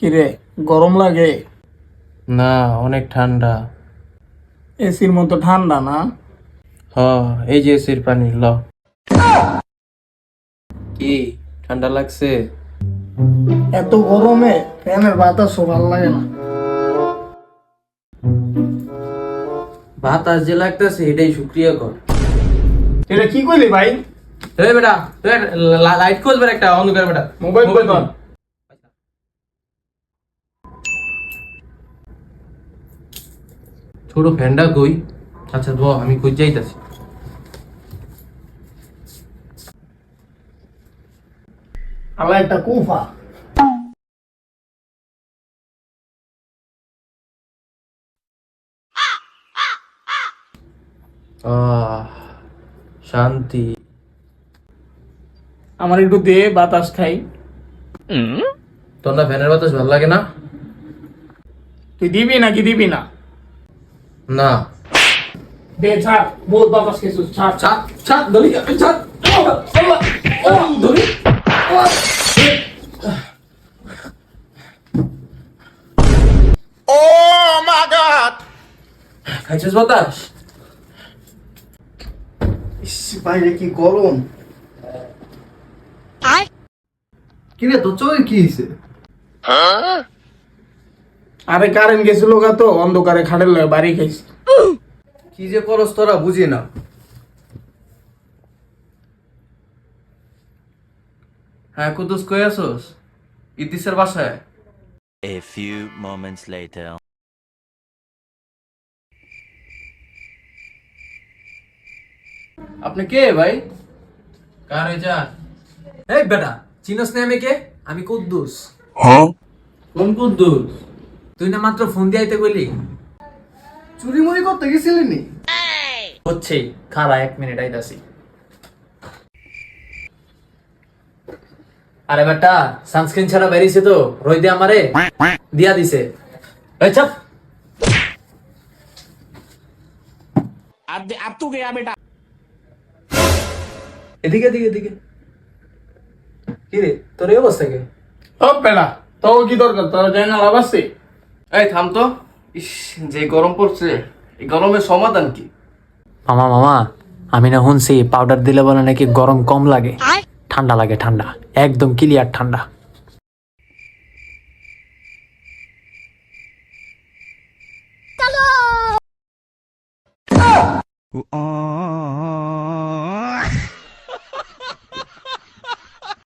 কিরে গরম লাগে? না, অনেক ঠান্ডা। এসির মতো ঠান্ডা না? হ, এই যে এসির পানি ল। কি ঠান্ডা লাগছে? এত গরমে ফ্যানের বাতাসও ভালো লাগে না। বাতাস যে লাগতেছে এটাই শুক্রিয়া কর। এটা কি কইলি ভাই? এই বেটা, তুই লাইট খুলবে একটা অন্ধকার বেটা। মোবাইল মোবাইল কর। ছোট ফ্যানটা কই? আচ্ছা ধো, আমি কই যাইতাছি। আল্লাহ একটা কুফা। শান্তি। আমার একটু দে, বাতাস খাই। তোর না ফ্যানের বাতাস ভালো লাগে না? তুই দিবি নাকি দিবি না? না। দে ছাড়, বহুত বাতাস খেয়েছিস, ছাড়। ছাদ ছাদ ধরি, ছাদ ধরি। খাইছিস বাতাস? ইস, বাইরে কি গরম। কিরে তোর চোখে কি হয়েছে? আরে কারেন্ট গেছিল গা, তো অন্ধকারে খাটের লয়ে বাড়ি খাইছি। কি যে করস তোরা বুঝি না। হ্যাঁ, কুদুস কই আছোস? ইতিসের বাসায়। A few moments later. আপনি কে ভাই? কারে যা? এই বেটা, চিনোস না আমি কে? আমি কুদ্দুস। কোন কুদ্দুস? তুই না মাত্র ফোন দিয়ে আইতে কইলি? চুরি মুড়ি করতে গেছিলি নি? হচ্ছে, খাড়া 1 মিনিট আইতাছি। আরে বেটা, সানস্ক্রিন ছাড়া বেরিয়েছে তো, রোদে আমারে দিয়া দিছে। এই চাপ। এদিকে এদিকে এদিকে। কি রে, তোর এই অবস্থা কে? ও পেলা, তো কি দরকার? তোর জানা লাভ আছে? এই থাম তো। ইস, যে গরম পড়ছে, এই গরমের সমাধান কি? মামা মামা, আমি না শুনছি পাউডার দিলে বলে নাকি গরম কম লাগে, ঠান্ডা লাগে, ঠান্ডা একদম ক্লিয়ার ঠান্ডা।